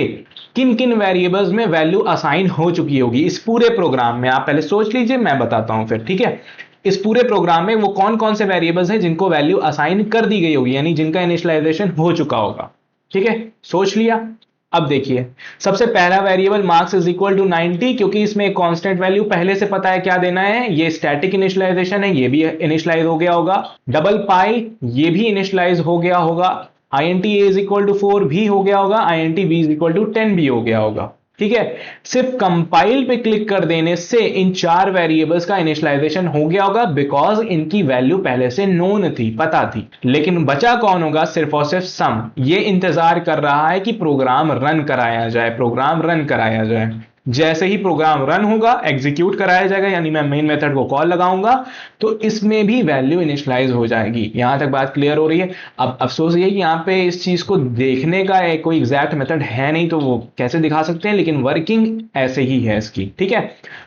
किन किन वेरिएबल्स में वैल्यू असाइन हो चुकी होगी इस पूरे प्रोग्राम में, आप पहले सोच लीजिए, मैं बताता हूं फिर। ठीक है, इस पूरे प्रोग्राम में वो कौन कौन से वेरिएबल्स हैं जिनको वैल्यू असाइन कर दी गई होगी, यानी जिनका इनिशियलाइजेशन हो चुका होगा। ठीक है, सोच लिया। अब देखिए, सबसे पहला variable marks is equal to 90, क्योंकि इसमें एक कांस्टेंट वैल्यू पहले से पता है क्या देना है, ये स्टैटिक इनिशियलाइजेशन है, ये भी इनिशियलाइज हो गया होगा। डबल पाई, ये भी इनिशियलाइज हो गया होगा। int a is equal to 4 भी हो गया होगा, int b is equal to 10 भी हो गया होगा। ठीक है, सिर्फ कंपाइल पे क्लिक कर देने से इन चार वेरिएबल्स का इनिशियलाइजेशन हो गया होगा, बिकॉज इनकी वैल्यू पहले से नोन थी, पता थी। लेकिन बचा कौन होगा, सिर्फ और सिर्फ सम। ये इंतजार कर रहा है कि प्रोग्राम रन कराया जाए। जैसे ही प्रोग्राम रन होगा, एग्जीक्यूट कराया जाएगा, यानी मैं मेन मेथड को कॉल लगाऊंगा, तो इसमें भी वैल्यू इनिशियलाइज हो जाएगी। यहां तक बात क्लियर हो रही है। अब अफसोस ये कि यहाँ पे इस चीज को देखने का कोई एग्जैक्ट मेथड है नहीं, तो वो कैसे दिखा सकते हैं, लेकिन वर्किंग ऐसे ही है इसकी। ठीक है,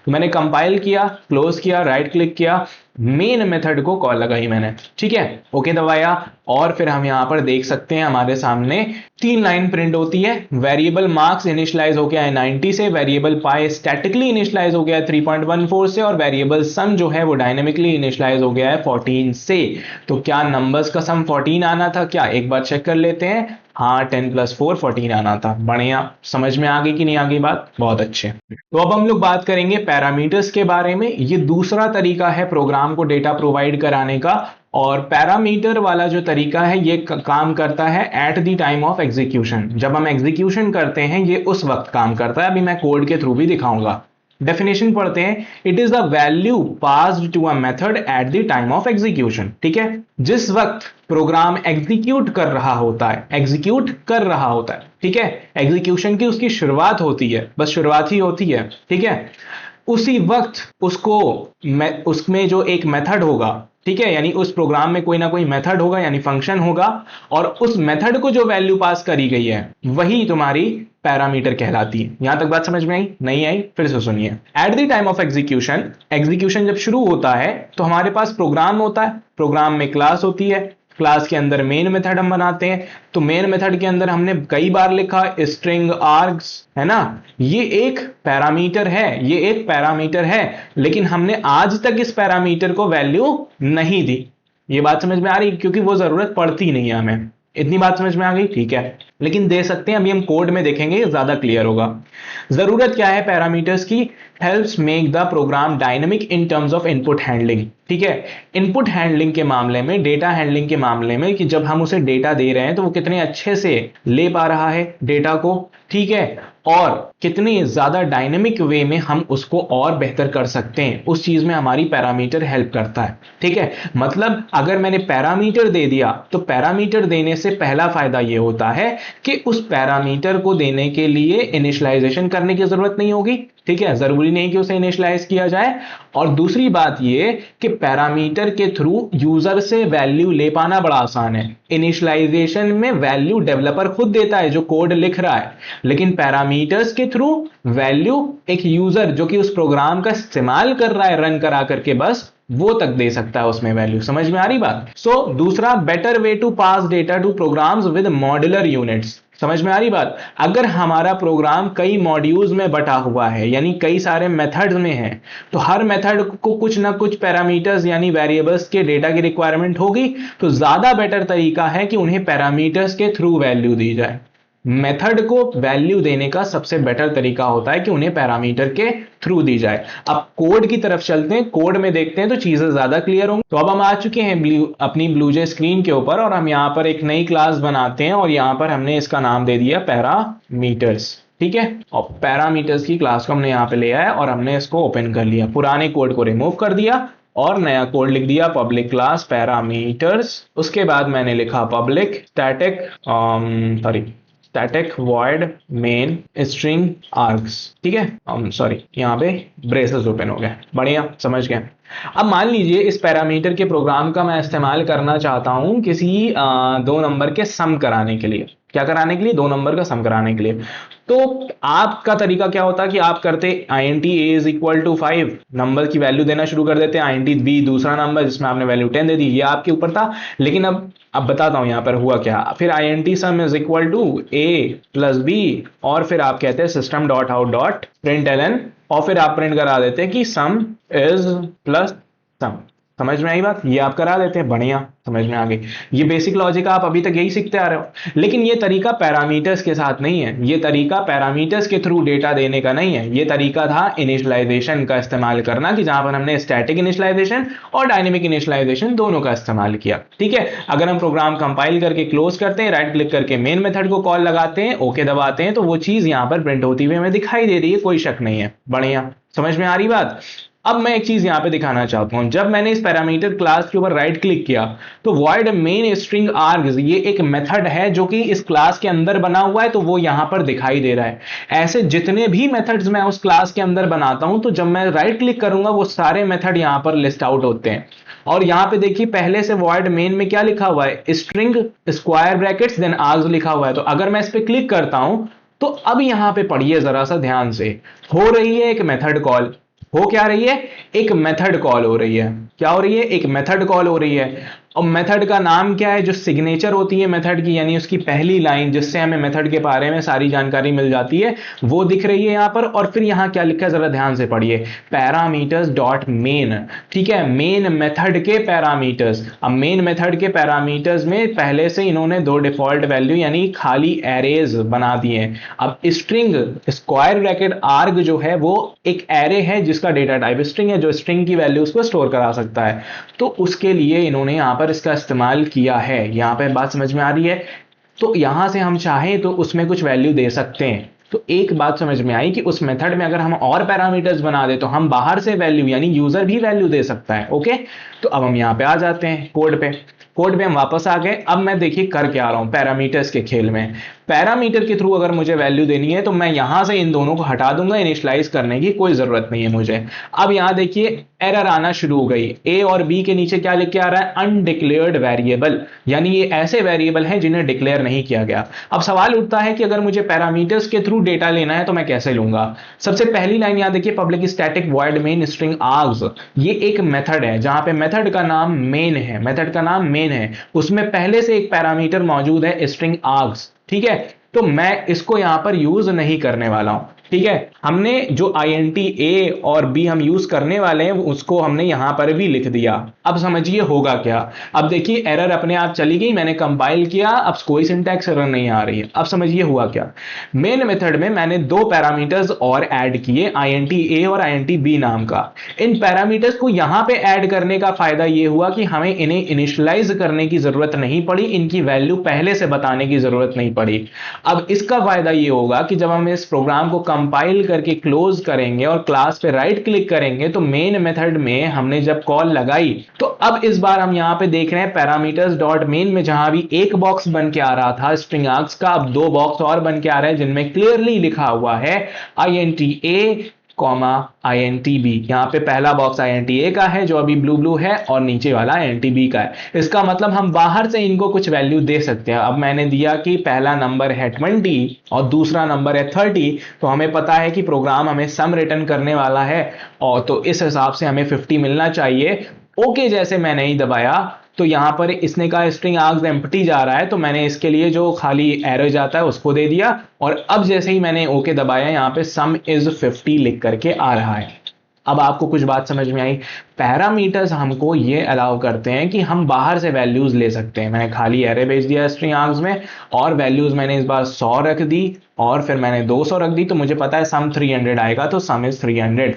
तो मैंने कंपाइल किया, क्लोज किया, राइट क्लिक किया, मेन मेथड को कॉल लगाई मैंने। ठीक है, ओके दबाया, और फिर हम यहां पर देख सकते हैं हमारे सामने 3 लाइन प्रिंट होती है। वेरिएबल मार्क्स इनिशियलाइज हो गया है 90 से, वेरिएबल पाई स्टैटिकली इनिशियलाइज हो गया है 3.14 से, और वेरिएबल सम जो है वो डायनेमिकली इनिशियलाइज हो गया है 14 से। तो क्या नंबर्स का सम 14 आना था क्या, एक बार चेक कर लेते हैं। हाँ, 10 + 4 14 आना था। बढ़िया, समझ में आ गई कि नहीं आ गई बात, बहुत अच्छे। तो अब हम लोग बात करेंगे पैरामीटर्स के बारे में। ये दूसरा तरीका है प्रोग्राम को डेटा प्रोवाइड कराने का, और पैरामीटर वाला जो तरीका है ये काम करता है eight the time of execution. जब हम एग्जीक्यूशन करते हैं ये उस वक्त काम करता है, अभी मैं कोड के थ्रू भी दिखाऊंगा। डेफिनेशन पढ़ते हैं, it is the value passed to a method at the time of execution. ठीक है, जिस वक्त प्रोग्राम एग्जीक्यूट कर रहा होता है, ठीक है, एग्जीक्यूशन की उसकी शुरुआत होती है, बस शुरुआत ही होती है, ठीक है, उसी वक्त उसको उसमें जो एक मेथड होगा, ठीक है, यानी उस प्रोग्राम में कोई ना कोई मेथड होगा यानी फंक्शन होगा, और उस मेथड को जो वैल्यू पास करी गई है वही तुम्हारी पैरामीटर कहलाती है। यहां तक बात समझ में आई? नहीं आई? फिर से सुनिए। Eight the time of execution जब शुरू होता है तो हमारे पास प्रोग्राम होता है, प्रोग्राम में क्लास होती है, क्लास के अंदर मेन मेथड हम बनाते हैं। तो मेन मेथड के अंदर हमने कई बार लिखा स्ट्रिंग आर्ग्स, है ना, ये एक पैरामीटर है, लेकिन हमने आज तक इस पैरामीटर को वैल्यू नहीं दी। ये बात समझ में आ रही? क्योंकि वो जरूरत पड़ती नहीं है हमें। इतनी बात समझ में आ गई? ठीक है, लेकिन दे सकते हैं, अभी हम कोड में देखेंगे, ज्यादा क्लियर होगा। जरूरत क्या है पैरामीटर्स की? Helps make the program dynamic in terms of input handling. ठीक है, इनपुट हैंडलिंग के मामले में, डेटा हैंडलिंग के मामले में, कि जब हम उसे डेटा दे रहे हैं तो वो कितने अच्छे से ले पा रहा है डेटा को, ठीक है, और कितनी ज्यादा डायनेमिक वे में हम उसको और बेहतर कर सकते हैं, उस चीज में हमारी पैरामीटर हेल्प करता है। ठीक है, मतलब अगर मैंने पैरामीटर दे दिया तो पैरामीटर देने से पहला फायदा यह होता है कि उस पैरामीटर को देने के लिए इनिशियलाइजेशन करने की जरूरत नहीं होगी। ठीक है, जरूरी नहीं कि उसे इनिशियलाइज किया जाए। और दूसरी बात यह कि पैरामीटर के थ्रू यूजर से वैल्यू ले पाना बड़ा आसान है। इनिशियलाइजेशन में वैल्यू डेवलपर खुद देता है जो कोड लिख रहा है, लेकिन पैरामीटर्स के थ्रू वैल्यू एक यूजर जो कि उस प्रोग्राम का इस्तेमाल कर रहा है रन करा करके बस वो तक दे सकता है उसमें वैल्यू। समझ में आ रही बात? सो दूसरा, better way to pass data to programs with modular units. समझ में आ रही बात? अगर हमारा प्रोग्राम कई मॉड्यूल्स में बटा हुआ है, यानी कई सारे मेथड्स में है, तो हर मेथड को कुछ ना कुछ पैरामीटर्स यानी वेरिएबल्स के डेटा की रिक्वायरमेंट होगी, तो ज्यादा बेटर तरीका है कि उन्हें पैरामीटर्स के थ्रू वैल्यू दी जाए। मेथड को वैल्यू देने का सबसे बेटर तरीका होता है कि उन्हें पैरामीटर के थ्रू दी जाए। अब कोड की तरफ चलते हैं, कोड में देखते हैं तो चीजें ज्यादा क्लियर होंगी। तो अब हम आ चुके हैं अपनी ब्लूजे स्क्रीन के ऊपर, और हम यहां पर एक नई क्लास बनाते हैं, और यहां पर हमने इसका नाम दे दिया पैरामीटर्स। ठीक है, और पैरामीटर्स की क्लास को हमने यहां पे ले आया और हमने इसको ओपन कर लिया, पुराने कोड को रिमूव कर दिया और नया कोड लिख दिया, पब्लिक क्लास पैरामीटर्स। उसके बाद मैंने लिखा public static void main string args. ठीक है, सॉरी, यहाँ पे ब्रेसेस ओपन हो गए, बढ़िया, समझ गए। अब मान लीजिए इस पैरामीटर के प्रोग्राम का मैं इस्तेमाल करना चाहता हूं किसी 2 नंबर के सम कराने के लिए। क्या कराने के लिए? 2 नंबर का सम कराने के लिए। तो आपका तरीका क्या होता है कि आप करते int a is equal to 5, number की वैल्यू देना शुरू कर देते हैं, int b दूसरा नंबर जिसमें आपने वैल्यू 10 दे दी, ये आपके ऊपर था। लेकिन अब बताता हूं यहां पर हुआ क्या। फिर int sum is equal to a plus b, और फिर आप कहते हैं system dot out dot println, और फिर आप प्रिंट करा देते हैं कि सम इज प्लस सम। समझ में आई बात? ये आप करा देते हैं, बढ़िया, समझ में आ गई। ये बेसिक लॉजिक आप अभी तक यही सीखते आ रहे हो। लेकिन ये तरीका पैरामीटर्स के साथ नहीं है, ये तरीका पैरामीटर्स के थ्रू डेटा देने का नहीं है। ये तरीका था इनिशियलाइजेशन का इस्तेमाल करना, कि जहां पर हमने स्टैटिक इनिशियलाइजेशन और डायनेमिक इनिशियलाइजेशन दोनों का इस्तेमाल किया। ठीक है, अगर हम प्रोग्राम कंपाइल करके क्लोज करते हैं, राइट क्लिक करके मेन मेथड को कॉल लगाते हैं, ओके दबाते हैं, तो वो चीज यहां पर प्रिंट होती हुई हमें दिखाई दे रही है, कोई शक नहीं है, बढ़िया, समझ में आ रही बात। अब मैं एक चीज यहां पे दिखाना चाहता हूं, जब मैंने इस पैरामीटर क्लास के ऊपर राइट क्लिक किया तो void main string args, ये एक मेथड है जो कि इस क्लास के अंदर बना हुआ है, तो वो यहां पर दिखाई दे रहा है। ऐसे जितने भी मेथड्स मैं उस क्लास के अंदर बनाता हूं, तो जब मैं राइट क्लिक करूंगा वो सारे मेथड यहां पर लिस्ट आउट होते हैं। और यहां पे देखिए पहले से void main में क्या लिखा हुआ है, string square brackets then args लिखा हुआ है। तो अगर मैं इस पे क्लिक करता हूं तो अब यहां पे पढ़िए जरा सा ध्यान से, हो रही है एक मेथड कॉल। हो क्या रही है? एक मेथड कॉल हो रही है। क्या हो रही है? एक मेथड कॉल हो रही है। और मेथड का नाम क्या है? जो सिग्नेचर होती है मेथड की, यानी उसकी पहली लाइन जिससे हमें मेथड के बारे में सारी जानकारी मिल जाती है, वो दिख रही है यहां पर। और फिर यहां क्या लिखा है जरा ध्यान से पढ़िए, पैरामीटर्स डॉट मेन। ठीक है, मेन मेथड के पैरामीटर्स। अब मेन मेथड के पैरामीटर्स में पहले से इन्होंने 2 डिफॉल्ट वैल्यू यानी खाली एरेज बना दिए हैं। अब स्ट्रिंग स्क्वायर ब्रैकेट आर्ग जो है वो एक एरे है जिसका डेटा टाइप स्ट्रिंग है, जो स्ट्रिंग की वैल्यूज को स्टोर करा सकता है। तो उसके लिए इन्होंने यहां पर इसका इस्तेमाल किया है। यहां पे बात समझ में आ रही है? तो यहां से हम चाहें तो उसमें कुछ वैल्यू दे सकते हैं। तो एक बात समझ में आई कि उस मेथड में अगर हम और पैरामीटर्स बना दे तो हम बाहर से वैल्यू यानी यूजर भी वैल्यू दे सकता है। ओके, तो अब हम यहाँ पे आ जाते हैं कोड पे। कोड पे हम वापस आ गए। अब मैं देखिए कर क्या रहा हूं पैरामीटर्स के खेल में। पैरामीटर के थ्रू अगर मुझे वैल्यू देनी है तो मैं यहां से इन दोनों को हटा दूंगा, इनिशियलाइज करने की कोई जरूरत नहीं है मुझे। अब यहां देखिए एरर आना शुरू हो गई। ए और बी के नीचे क्या लिख के आ रहा है, अनडिक्लेयर्ड वेरिएबल, यानी ये ऐसे वेरिएबल हैं जिन्हें डिक्लेयर नहीं किया गया। अब सवाल उठता है कि अगर मुझे पैरामीटर्स के थ्रू डेटा लेना है तो मैं कैसे लूंगा। सबसे पहली लाइन यहां देखिए, public static void main string args, ये एक मेथड है जहां पे मेथड का नाम मेन है, मेथड का नाम मेन है, उसमें पहले से एक पैरामीटर मौजूद है स्ट्रिंग आर्ग्स। ठीक है, तो मैं इसको यहां पर यूज नहीं करने वाला हूं। ठीक है, हमने जो int a और b हम यूज करने वाले हैं उसको हमने यहां पर भी लिख दिया। अब समझिए होगा क्या। अब देखिए एरर अपने आप चली गई, मैंने कंपाइल किया, अब कोई सिंटैक्स एरर नहीं आ रही है। अब समझिए हुआ क्या, मेन मेथड में मैंने दो पैरामीटर्स और ऐड किए, int a और int b नाम का। इन पैरामीटर्स को यहां पे ऐड करने का फायदा यह हुआ कि हमें इन्हें इनिशियलाइज करने की जरूरत नहीं पड़ी, इनकी वैल्यू पहले से बताने की जरूरत नहीं पड़ी। अब इसका फायदा यह होगा कि जब हम इस प्रोग्राम को कंपाइल करके क्लोज करेंगे और क्लास पे राइट क्लिक करेंगे तो मेन मेथड में हमने जब कॉल लगाई तो अब इस बार हम यहां पे देख रहे हैं पैरामीटर्स डॉट मेन में जहां भी एक बॉक्स बन के आ रहा था स्ट्रिंग आर्ग्स का, अब दो बॉक्स और बन के आ रहे हैं जिनमें क्लियरली लिखा हुआ है int a int b। यहां पे पहला बॉक्स int a का है जो अभी ब्लू ब्लू है और नीचे वाला int b का है। इसका मतलब हम बाहर से इनको कुछ वैल्यू दे सकते हैं। अब मैंने दिया कि पहला नंबर है 20 और दूसरा नंबर है 30, तो हमें पता है कि प्रोग्राम हमें सम रिटर्न करने वाला है और तो इस हिसाब से हमें 50 मिलना चाहिए। ओके जैसे मैंने ही दबाया तो यहां पर इसने कहा स्ट्रिंग आर्ग्स एम्प्टी जा रहा है, तो मैंने इसके लिए जो खाली एरो जाता है उसको दे दिया और अब जैसे ही मैंने ओके दबाया यहां पे सम इज 50 लिख करके आ रहा है। अब आपको कुछ बात समझ में आई। पैरामीटर्स हमको ये अलाउ करते हैं कि हम बाहर से वैल्यूज ले सकते हैं। मैंने खाली एरे भेज दिया स्ट्रिंग आर्ग्स में और वैल्यूज मैंने इस बार 100 रख दी और फिर मैंने 200 रख दी, तो मुझे पता है सम 300 आएगा, तो सम इज 300।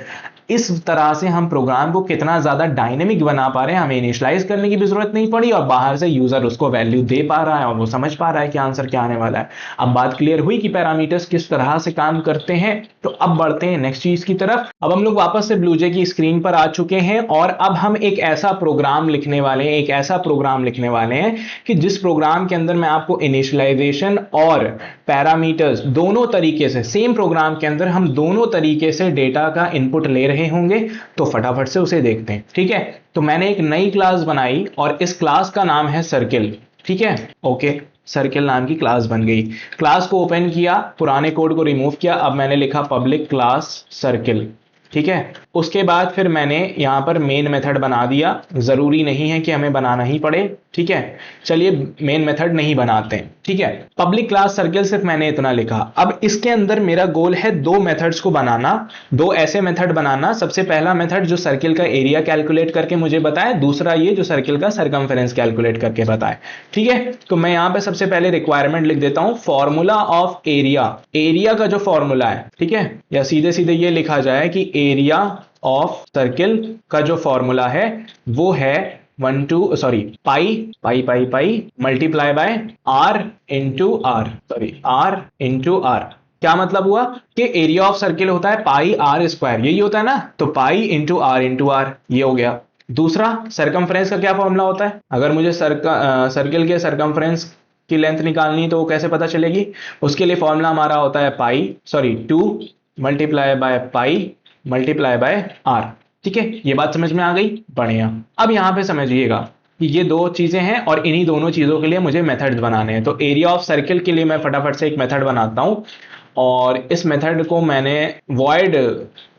इस तरह से हम प्रोग्राम को कितना ज्यादा डायनेमिक बना पा रहे हैं, हमें इनिशियलाइज करने की भी जरूरत नहीं पड़ी और बाहर से यूजर उसको वैल्यू दे पा रहा है और वो समझ पा रहा है कि आंसर क्या आने वाला है। अब बात क्लियर हुई कि पैरामीटर्स किस तरह से काम करते हैं। तो अब बढ़ते हैं नेक्स्ट चीज की तरफ। अब हम लोग वापस से ब्लूजे की स्क्रीन पर आ चुके हैं और अब हम एक ऐसा प्रोग्राम लिखने वाले हैं, एक ऐसा प्रोग्राम लिखने वाले हैं कि जिस प्रोग्राम के अंदर मैं आपको इनिशियलाइजेशन और पैरामीटर्स दोनों तरीके से, सेम प्रोग्राम के अंदर हम दोनों तरीके से डेटा का इनपुट ले रहे होंगे। तो फटाफट से उसे देखते हैं। ठीक है, तो मैंने एक नई क्लास बनाई और इस क्लास का नाम है सर्किल। ठीक है, ओके, सर्किल नाम की क्लास बन गई। क्लास को ओपन किया, पुराने कोड को रिमूव किया, अब मैंने लिखा पब्लिक क्लास सर्किल। ठीक है, उसके बाद फिर मैंने यहां पर मेन मेथड बना दिया। जरूरी नहीं है कि हमें बनाना ही पड़े। ठीक है, चलिए मेन मेथड नहीं बनाते हैं। ठीक है, पब्लिक क्लास सर्किल सिर्फ मैंने इतना लिखा। अब इसके अंदर मेरा गोल है दो मेथड्स को बनाना, दो ऐसे मेथड बनाना। सबसे पहला मेथड जो सर्किल का एरिया कैलकुलेट करके मुझे बताए, दूसरा ये जो सर्किल का सरकमफेरेंस कैलकुलेट करके बताए। ठीक है, तो मैं यहां पे सबसे पहले रिक्वायरमेंट लिख देता हूं, फॉर्मूला ऑफ एरिया। एरिया का जो फॉर्मूला है, ठीक है, या सीधे सीधे ये लिखा जाए कि एरिया ऑफ सर्किल का जो फॉर्मूला है वो है pi multiply by r into r. क्या मतलब हुआ कि एरिया ऑफ सर्किल होता है पाई आर स्क्वायर, यही होता है ना, तो पाई इंटू आर, ये हो गया। दूसरा सरकमफ्रेंस का क्या फॉर्मूला होता है, अगर मुझे सर्किल के सरकमफ्रेंस की लेंथ निकालनी है तो वो कैसे पता चलेगी, उसके लिए फॉर्मूला हमारा होता है 2 multiply by pi multiply by r. ठीक है, ये बात समझ में आ गई, बढ़िया। अब यहां पे समझिएगा कि ये दो चीजें हैं और इन्हीं दोनों चीजों के लिए मुझे मेथड्स बनाने हैं। तो एरिया ऑफ सर्किल के लिए मैं फटाफट से एक मेथड बनाता हूं और इस मेथड को मैंने void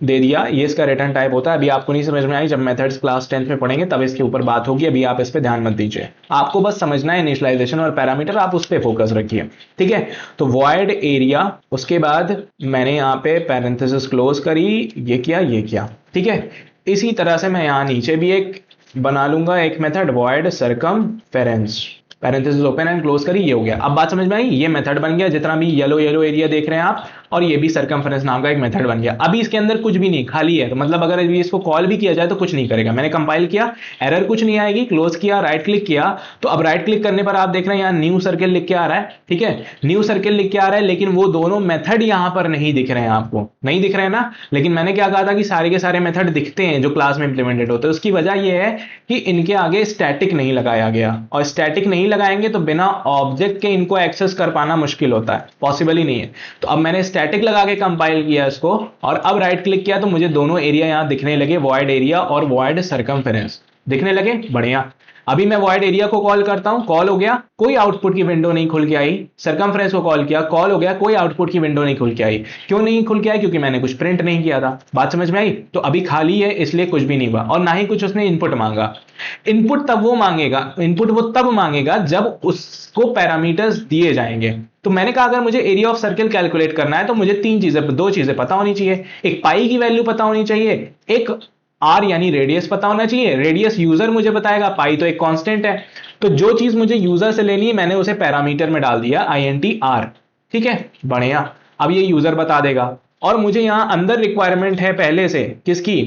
दे दिया। ये इसका रिटर्न टाइप होता है। अभी आपको नहीं समझ में आई, जब मेथड्स क्लास 10th में पढ़ेंगे तब इसके ऊपर बात होगी, अभी आप इस पे ध्यान मत दीजिए। आपको बस समझना है इनिशियलाइजेशन और पैरामीटर, आप उस पर फोकस रखिए। ठीक है, तो void एरिया, उसके बाद मैंने यहाँ पे पैरेंथेसिस क्लोज करी, ये किया। ठीक है, इसी तरह से मैं यहाँ नीचे भी एक बना लूंगा एक method void circumference, parenthesis open and close करी, ये हो गया। अब बात समझ में आई, ये मेथड बन गया। जितना भी येलो एरिया देख रहे हैं आप, और ये भी सर्कमफरेंस नाम का एक मेथड बन गया। अभी इसके अंदर कुछ भी नहीं, खाली है, तो मतलब अगर अभी इसको कॉल भी किया जाए तो कुछ नहीं करेगा। मैंने कंपाइल किया, एरर कुछ नहीं आएगी, क्लोज किया, राइट क्लिक किया, तो अब राइट क्लिक करने पर आप देख रहे हैं यहाँ न्यू सर्किल लिख के आ रहा है, ठीक है, न्यू सर्किल लिख के आ रहा है, लेकिन वो दोनों मेथड यहां पर नहीं दिख रहे हैं, आपको नहीं दिख रहे हैं ना। लेकिन मैंने क्या कहा था कि सारे के सारे मेथड दिखते हैं जो क्लास में इंप्लीमेंटेड होते हैं। उसकी वजह यह है कि इनके आगे स्टैटिक नहीं लगाया गया, और स्टैटिक नहीं लगाएंगे तो बिना ऑब्जेक्ट के इनको एक्सेस कर पाना मुश्किल होता है, पॉसिबल ही नहीं है। तो अब मैंने स्टैटिक लगा के कंपाइल किया इसको, और अब राइट क्लिक किया तो मुझे दोनों एरिया यहां दिखने लगे, वॉइड एरिया और वॉइड सर्कमफेरेंस दिखने लगे। बढ़िया। अभी मैं वॉइड एरिया को कॉल करता हूं, कॉल हो गया, कोई आउटपुट की विंडो नहीं खुल के आई। सर्कमफ्रेंस को कॉल किया, कॉल हो गया, कोई आउटपुट की विंडो नहीं खुल के आई। क्यों नहीं खुल के आई? क्योंकि मैंने कुछ प्रिंट नहीं किया था। बात समझ में आई? तो अभी खाली है, इसलिए कुछ भी नहीं हुआ, और ना ही कुछ उसने इनपुट मांगा। इनपुट तब वो मांगेगा, इनपुट वो तब मांगेगा जब उसको पैरामीटर्स दिए जाएंगे। तो मैंने कहा अगर मुझे एरिया ऑफ सर्किल कैलकुलेट करना है तो मुझे दो चीजें पता होनी चाहिए। एक पाई की वैल्यू पता होनी चाहिए, एक आर यानी रेडियस पता होना चाहिए। रेडियस यूजर मुझे बताएगा, पाई तो एक कांस्टेंट है। तो जो चीज मुझे यूजर से लेनी है मैंने उसे पैरामीटर में डाल दिया, INT-R, ठीक है, बढ़िया। अब ये यूजर बता देगा, और मुझे यहां अंदर रिक्वायरमेंट है पहले से किसकी?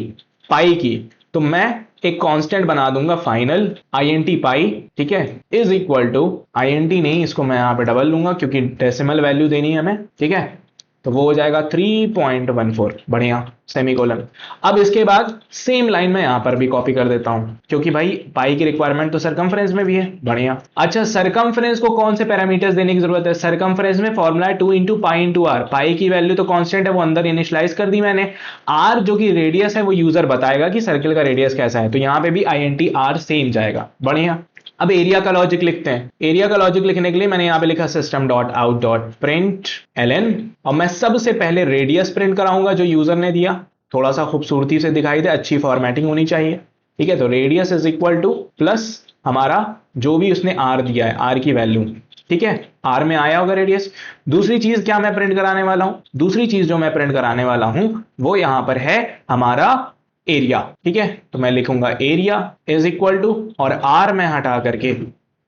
पाई की। तो मैं एक कांस्टेंट बना दूंगा फाइनल INT पाई, ठीक है, इज इक्वल टू INT नहीं, इसको मैं यहां पे डबल लूंगा क्योंकि डेसिमल वैल्यू देनी है हमें, ठीक है, तो वो हो जाएगा 3.14, बढ़िया, सेमीकोलन। अब इसके बाद सेम लाइन में यहां पर भी कॉपी कर देता हूं, क्योंकि भाई पाई की रिक्वायरमेंट तो सर्कमफ्रेंस में भी है, बढ़िया। अच्छा, सर्कमफ्रेंस को कौन से पैरामीटर्स देने की जरूरत है? सर्कमफ्रेंस में फॉर्मूला है 2 इंटू पाई इंटू आर। पाई की वैल्यू तो कांस्टेंट है, वो अंदर इनिशियलाइज कर दी मैंने। आर जो कि रेडियस है वो यूजर बताएगा कि सर्किल का रेडियस कैसा है, तो यहां पे भी INT-R सेम जाएगा, बढ़िया। अब एरिया का लॉजिक लिखते हैं। एरिया का लॉजिक लिखने के लिए मैंने यहां पे लिखा system.out.println, और मैं सबसे पहले रेडियस प्रिंट कराऊंगा जो यूजर ने दिया, थोड़ा सा खूबसूरती से दिखाई दे, अच्छी फॉर्मेटिंग होनी चाहिए, ठीक है। तो radius is equal two plus हमारा जो भी उसने आर दिया है, आर की वैल्यू, ठीक है, आर में आया होगा रेडियस। दूसरी चीज क्या मैं प्रिंट कराने वाला हूं? दूसरी चीज जो मैं प्रिंट कराने वाला हूं वो यहां पर है हमारा एरिया, ठीक है। तो मैं लिखूंगा एरिया इज इक्वल टू, और आर में हटा करके,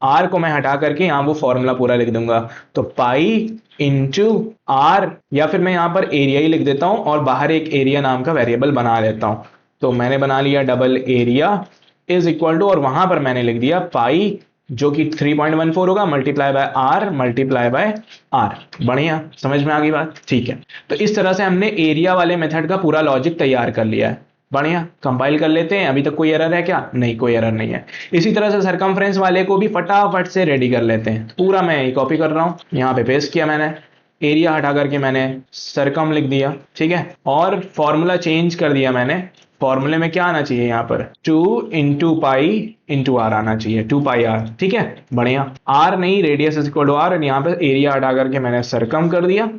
आर को मैं हटा करके यहां वो फॉर्मूला पूरा लिख दूंगा, तो पाई इंटू आर, या फिर मैं यहां पर एरिया ही लिख देता हूं और बाहर एक एरिया नाम का वेरिएबल बना लेता हूं। तो मैंने बना लिया double area is equal to, और वहां पर मैंने लिख दिया पाई जो कि 3.14 होगा, multiply by r multiply by r, बढ़िया, समझ में आ गई बात, ठीक है। तो इस तरह से हमने एरिया वाले मेथड का पूरा लॉजिक तैयार कर लिया है, बढ़िया। कंपाइल कर लेते हैं। अभी तक कोई एरर है क्या? नहीं, कोई एरर नहीं है। इसी तरह से सर्कमफ्रेंस वाले को भी फटाफट से रेडी कर लेते हैं। पूरा मैं कॉपी कर रहा हूं, यहां पे पेस्ट किया मैंने, एरिया हटा करके मैंने सर्कम लिख दिया, ठीक है, और फॉर्मूला चेंज कर दिया मैंने। फॉर्मूले में क्या आना चाहिए यहाँ पर? 2 इंटू पाई इंटू आर आना चाहिए, 2 पाई आर, ठीक है, बढ़िया। आर नहीं, radius is equal to r, और यहाँ पे एरिया हटा करके मैंने सर्कम कर दिया,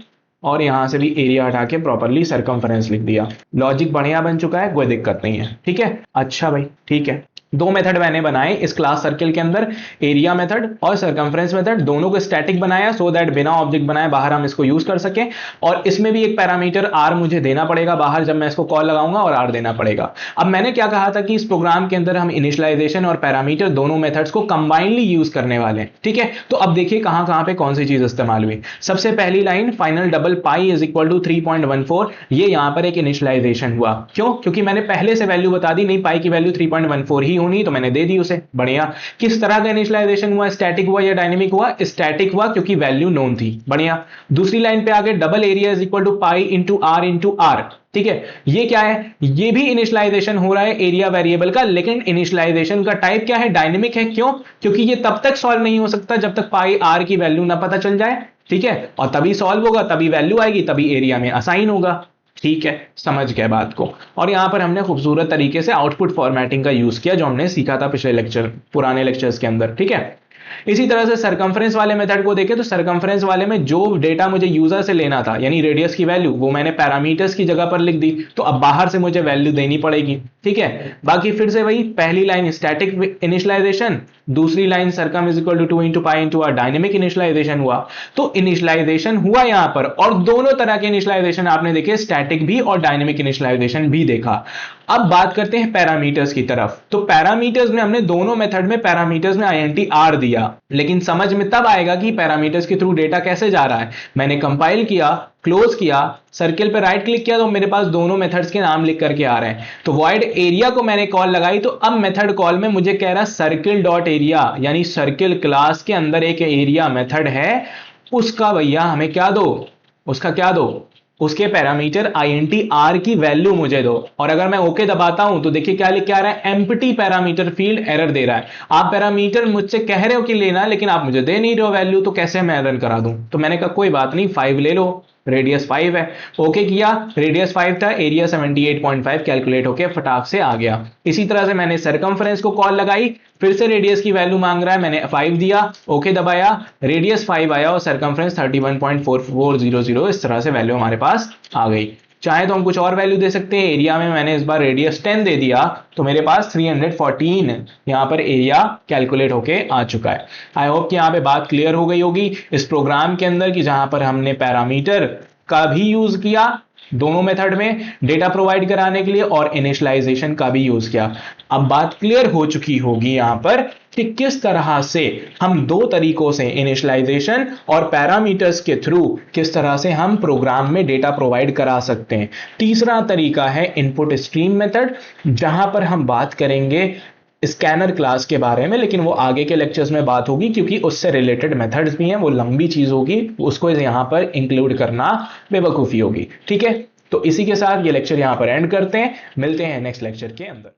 और यहां से भी एरिया हटा के प्रॉपर्ली सर्कमफरेंस लिख दिया। लॉजिक बढ़िया बन चुका है, कोई दिक्कत नहीं है, ठीक है। अच्छा भाई, ठीक है। दो मेथड मैंने बनाए इस क्लास सर्किल के अंदर, एरिया मेथड और सर्कमफ्रेंस मेथड, दोनों को स्टैटिक बनाया सो दैट बिना ऑब्जेक्ट बनाए बाहर हम इसको यूज कर सके। और इसमें भी एक पैरामीटर आर मुझे देना पड़ेगा बाहर जब मैं इसको कॉल लगाऊंगा, और आर देना पड़ेगा। अब मैंने क्या कहा था कि इस प्रोग्राम के अंदर हम इनिशियलाइजेशन और पैरामीटर दोनों मेथड्स को कंबाइनली यूज करने वाले हैं, ठीक है। तो अब देखिए कहां पे कौन सी चीज इस्तेमाल हुई। सबसे पहली line final double pi is equal to 3.14, ये यहां पर एक इनिशियलाइजेशन हुआ। क्यों? क्योंकि मैंने पहले से वैल्यू बता दी, नहीं पाई की वैल्यू 3.14 ही होनी, तो मैंने दे दी उसे, बढ़िया। किस तरह का इनिशियलाइजेशन हुआ? स्टैटिक हुआ या डायनेमिक हुआ? स्टैटिक हुआ, क्योंकि वैल्यू नोन थी, बढ़िया। दूसरी लाइन पे आगे double area is equal to pi into r, ठीक है। ये क्या है? ये भी इनिशियलाइजेशन हो रहा है एरिया वेरिएबल का, लेकिन इनिशियलाइजेशन का टाइप क्या है? डायनेमिक है। क्यों? क्योंकि ये तब तक सॉल्व नहीं हो सकता जब तक पाई आर की वैल्यू ना पता चल जाए, ठीक है, और तभी सॉल्व होगा, तभी वैल्यू आएगी, तभी एरिया में असाइन होगा, ठीक है, समझ गए बात को। और यहां पर हमने खूबसूरत तरीके से आउटपुट फॉर्मेटिंग का यूज किया जो हमने सीखा था पिछले लेक्चर, पुराने लेक्चर्स के अंदर, ठीक है। इसी तरह से सर्कमफ्रेंस वाले मेथड को देखें तो सर्कमफ्रेंस वाले में जो डेटा मुझे यूजर से लेना था यानी रेडियस की वैल्यू, वो मैंने पैरामीटर्स की जगह पर लिख दी, तो अब बाहर से मुझे वैल्यू देनी पड़ेगी, ठीक है। बाकी फिर से वही पहली लाइन स्टैटिक इनिशियलाइजेशन, दूसरी line circum is equal to 2 into pi into r, dynamic initialization हुआ। तो इनिशियलाइजेशन हुआ यहां पर, और दोनों तरह के इनिशियलाइजेशन आपने देखे, स्टैटिक भी और डायनेमिक इनिशियलाइजेशन भी देखा। अब बात करते हैं पैरामीटर्स की तरफ। तो पैरामीटर्स में हमने दोनों मेथड में पैरामीटर्स में INT-R दिया, लेकिन समझ में तब आएगा कि पैरामीटर्स के थ्रू डेटा कैसे जा रहा है। मैंने कंपाइल किया, क्लोज किया, सर्किल पे राइट क्लिक किया तो मेरे पास दोनों मेथड्स के नाम लिख करके आ रहे हैं। तो वॉइड एरिया को मैंने कॉल लगाई तो अब मेथड कॉल में मुझे कह रहा सर्किल डॉट एरिया, यानी सर्किल क्लास के अंदर एक एरिया मेथड है, उसका भैया हमें क्या दो, उसका क्या दो, उसके पैरामीटर INT-R की वैल्यू मुझे दो। और अगर मैं ओके दबाता हूं तो देखिए क्या लिख के आ रहा है, एम्प्टी पैरामीटर फील्ड एरर दे रहा है। आप पैरामीटर मुझसे कह रहे हो कि लेना, लेकिन आप मुझे दे नहीं रहे हो वैल्यू, तो कैसे मैं रन करा दूं। तो मैंने कहा कोई बात नहीं, 5 ले लो, रेडियस 5 है। ओके किया, रेडियस 5 था, एरिया 78.5 कैलकुलेट होके फटाक से आ गया। इसी तरह से मैंने सरकमफ्रेंस को कॉल लगाई, फिर से रेडियस की वैल्यू मांग रहा है, मैंने 5 दिया, ओके दबाया, रेडियस 5 आया और सरकमफ्रेंस 31.4400, इस तरह से वैल्यू हमारे पास आ गई। चाहे तो हम कुछ और वैल्यू दे सकते हैं। एरिया में मैंने इस बार रेडियस 10 दे दिया तो मेरे पास 314 यहां पर एरिया कैलकुलेट होके आ चुका है। आई होप कि यहां पे बात क्लियर हो गई होगी इस प्रोग्राम के अंदर, कि जहां पर हमने पैरामीटर का भी यूज किया दोनों मेथड में डेटा प्रोवाइड कराने के लिए और इनिशियलाइजेशन का भी यूज किया। अब बात क्लियर हो चुकी होगी यहां पर कि किस तरह से हम दो तरीकों से, इनिशियलाइजेशन और पैरामीटर्स के थ्रू, किस तरह से हम प्रोग्राम में डेटा प्रोवाइड करा सकते हैं। तीसरा तरीका है इनपुट स्ट्रीम मेथड, जहां पर हम बात करेंगे स्कैनर क्लास के बारे में, लेकिन वो आगे के लेक्चर्स में बात होगी क्योंकि उससे रिलेटेड मेथड्स भी हैं, वो लंबी चीज होगी, उसको यहां पर इंक्लूड करना बेवकूफी होगी। ठीक है, तो इसी के साथ ये लेक्चर यहां पर एंड करते हैं, मिलते हैं नेक्स्ट लेक्चर के अंदर।